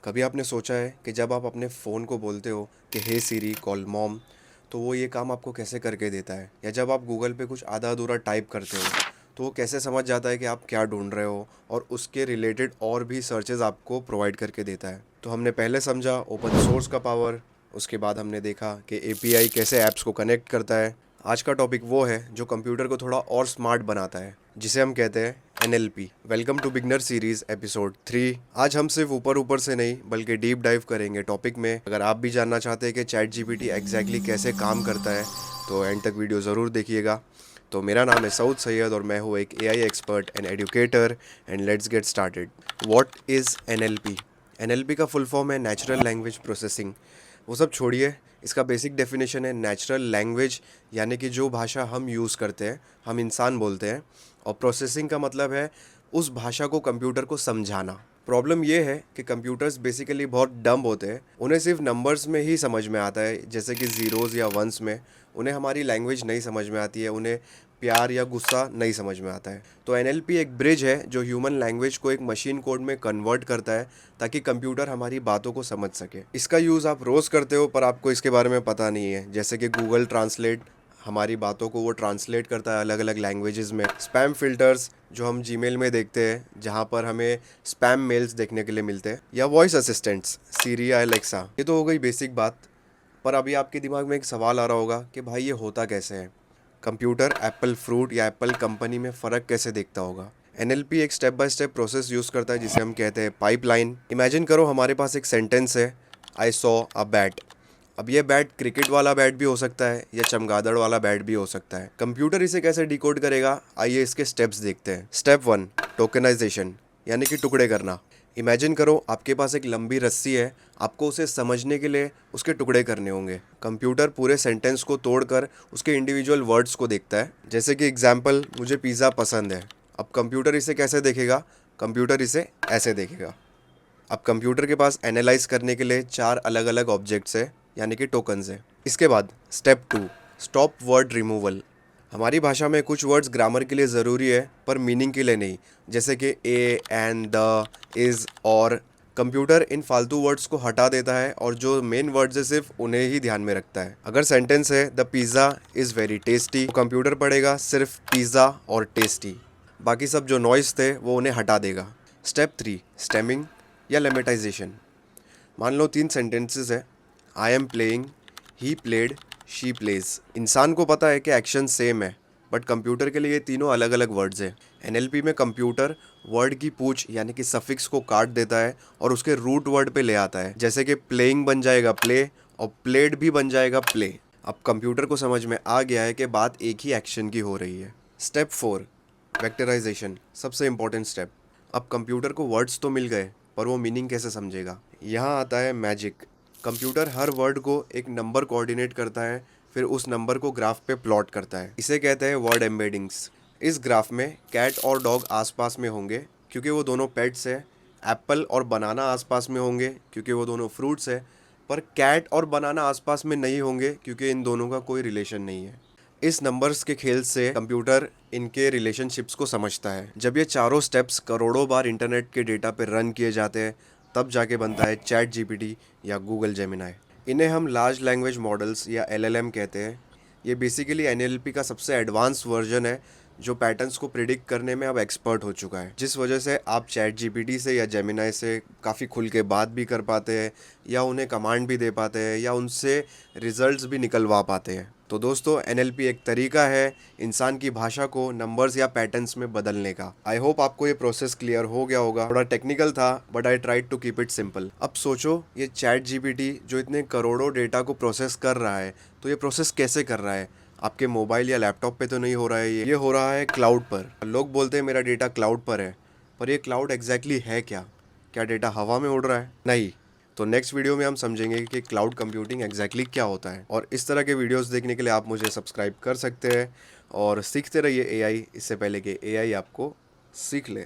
कभी आपने सोचा है कि जब आप अपने फ़ोन को बोलते हो कि हे सीरी कॉल मॉम, तो वो ये काम आपको कैसे करके देता है? या जब आप गूगल पे कुछ आधा अधूरा टाइप करते हो तो वो कैसे समझ जाता है कि आप क्या ढूंढ रहे हो और उसके रिलेटेड और भी सर्चेज आपको प्रोवाइड करके देता है। तो हमने पहले समझा ओपन सोर्स का पावर, उसके बाद हमने देखा कि एपीआई कैसे ऐप्स को कनेक्ट करता है। आज का टॉपिक वो है जो कंप्यूटर को थोड़ा और स्मार्ट बनाता है, जिसे हम कहते हैं NLP. Welcome to beginner series episode 3। आज हम सिर्फ ऊपर ऊपर से नहीं बल्कि डीप डाइव करेंगे टॉपिक में। अगर आप भी जानना चाहते हैं कि चैट जीपीटी एग्जैक्टली कैसे काम करता है तो एंड तक वीडियो ज़रूर देखिएगा। तो मेरा नाम है सऊद सैयद और मैं हूँ एक AI expert and educator. And let's get started. What is NLP? NLP का फुल फॉर्म है नेचुरल लैंग्वेज प्रोसेसिंग। वो सब छोड़िए, इसका बेसिक डेफिनेशन है नेचुरल लैंग्वेज, यानी कि जो भाषा हम यूज़ करते हैं, हम इंसान बोलते हैं। और प्रोसेसिंग का मतलब है उस भाषा को कंप्यूटर को समझाना। प्रॉब्लम ये है कि कंप्यूटर्स बेसिकली बहुत डम होते हैं, उन्हें सिर्फ नंबर्स में ही समझ में आता है, जैसे कि ज़ीरोज़ या वंस में। उन्हें हमारी लैंग्वेज नहीं समझ में आती है, उन्हें प्यार या गुस्सा नहीं समझ में आता है। तो एनएलपी एक ब्रिज है जो ह्यूमन लैंग्वेज को एक मशीन कोड में कन्वर्ट करता है ताकि कंप्यूटर हमारी बातों को समझ सके। इसका यूज़ आप रोज़ करते हो पर आपको इसके बारे में पता नहीं है, जैसे कि गूगल ट्रांसलेट हमारी बातों को वो ट्रांसलेट करता है अलग अलग लैंग्वेजेस में। स्पैम फिल्टर्स जो हम जीमेल में देखते हैं, जहाँ पर हमें स्पैम मेल्स देखने के लिए मिलते हैं। या वॉइस असिस्टेंट्स सीरी या एलेक्सा। ये तो हो गई बेसिक बात, पर अभी आपके दिमाग में एक सवाल आ रहा होगा कि भाई ये होता कैसे है। कंप्यूटर एप्पल फ्रूट या एप्पल कंपनी में फ़र्क कैसे देखता होगा? एनएलपी एक step by step process use करता है जिसे हम कहते हैं पाइपलाइन। इमेजिन करो हमारे पास एक सेंटेंस है, आई सॉ अ बैट। अब ये बैट क्रिकेट वाला बैट भी हो सकता है या चमगादड़ वाला बैट भी हो सकता है। कंप्यूटर इसे कैसे डिकोड करेगा, आइए इसके स्टेप्स देखते हैं। स्टेप 1, टोकनाइजेशन, यानी कि टुकड़े करना। इमेजिन करो आपके पास एक लंबी रस्सी है, आपको उसे समझने के लिए उसके टुकड़े करने होंगे। कंप्यूटर पूरे सेंटेंस को तोड़कर उसके इंडिविजुअल वर्ड्स को देखता है, जैसे कि एग्जाम्पल, मुझे पिज़्ज़ा पसंद है। अब कंप्यूटर इसे कैसे देखेगा? कंप्यूटर इसे ऐसे देखेगा। अब कंप्यूटर के पास एनालाइज करने के लिए 4 अलग अलग ऑब्जेक्ट्स है, यानी कि टोकन्स है। इसके बाद स्टेप 2, स्टॉप वर्ड रिमूवल। हमारी भाषा में कुछ वर्ड्स ग्रामर के लिए ज़रूरी है पर मीनिंग के लिए नहीं, जैसे कि ए, एंड, द, इज़, और। कंप्यूटर इन फालतू वर्ड्स को हटा देता है और जो मेन वर्ड्स है सिर्फ उन्हें ही ध्यान में रखता है। अगर सेंटेंस है the pizza is very tasty, तो कंप्यूटर पढ़ेगा सिर्फ पिज़्ज़ा और टेस्टी, बाकी सब जो नॉइस थे वो उन्हें हटा देगा। स्टेप 3, स्टेमिंग या लेमेटाइजेशन। मान लो 3 सेंटेंसेस है, I am playing, he played, she plays. इंसान को पता है कि एक्शन सेम है, बट कंप्यूटर के लिए ये तीनों अलग अलग वर्ड्स हैं। एनएलपी में कंप्यूटर वर्ड की पूंछ यानी कि सफिक्स को काट देता है और उसके रूट वर्ड पे ले आता है, जैसे कि प्लेइंग बन जाएगा प्ले और प्लेड भी बन जाएगा प्ले। अब कंप्यूटर को समझ में आ गया है कि बात एक ही एक्शन की हो रही है। स्टेप 4, वेक्टराइजेशन, सबसे इंपॉर्टेंट स्टेप। अब कंप्यूटर को वर्ड्स तो मिल गए पर वो मीनिंग कैसे समझेगा? यहाँ आता है मैजिक। कंप्यूटर हर वर्ड को एक नंबर कोऑर्डिनेट करता है, फिर उस नंबर को ग्राफ पे प्लॉट करता है। इसे कहते हैं वर्ड एम्बेडिंग्स। इस ग्राफ में कैट और डॉग आसपास में होंगे क्योंकि वो दोनों पेट्स हैं। एप्पल और बनाना आसपास में होंगे क्योंकि वो दोनों फ्रूट्स हैं। पर कैट और बनाना आसपास में नहीं होंगे क्योंकि इन दोनों का कोई रिलेशन नहीं है। इस नंबर्स के खेल से कंप्यूटर इनके रिलेशनशिप्स को समझता है। जब ये चारों स्टेप्स करोड़ों बार इंटरनेट के डेटा पर रन किए जाते हैं, तब जाके बनता है चैट जीपीटी या गूगल जेमिनाई। इन्हें हम लार्ज लैंग्वेज मॉडल्स या एलएलएम कहते हैं। ये बेसिकली एनएलपी का सबसे एडवांस वर्जन है जो पैटर्न्स को प्रिडिक्ट करने में अब एक्सपर्ट हो चुका है, जिस वजह से आप चैट जीपीटी से या जेमिनाई से काफ़ी खुल के बात भी कर पाते हैं या उन्हें कमांड भी दे पाते हैं या उनसे रिजल्ट्स भी निकलवा पाते हैं। तो दोस्तों, एनएलपी एक तरीका है इंसान की भाषा को नंबर्स या पैटर्न्स में बदलने का। आई होप आपको ये प्रोसेस क्लियर हो गया होगा। थोड़ा टेक्निकल था but I tried to keep it simple. अब सोचो, ये चैट जीपीटी जो इतने करोड़ों डेटा को प्रोसेस कर रहा है, तो ये प्रोसेस कैसे कर रहा है? आपके मोबाइल या लैपटॉप पे तो नहीं हो रहा है, ये हो रहा है क्लाउड पर। लोग बोलते हैं मेरा डेटा क्लाउड पर है, पर ये क्लाउड एग्जैक्टली है क्या? क्या डेटा हवा में उड़ रहा है? नहीं। तो नेक्स्ट वीडियो में हम समझेंगे कि क्लाउड कंप्यूटिंग एग्जैक्टली क्या होता है। और इस तरह के वीडियोस देखने के लिए आप मुझे सब्सक्राइब कर सकते हैं और सीखते रहिए एआई, इससे पहले कि एआई आपको सीख ले।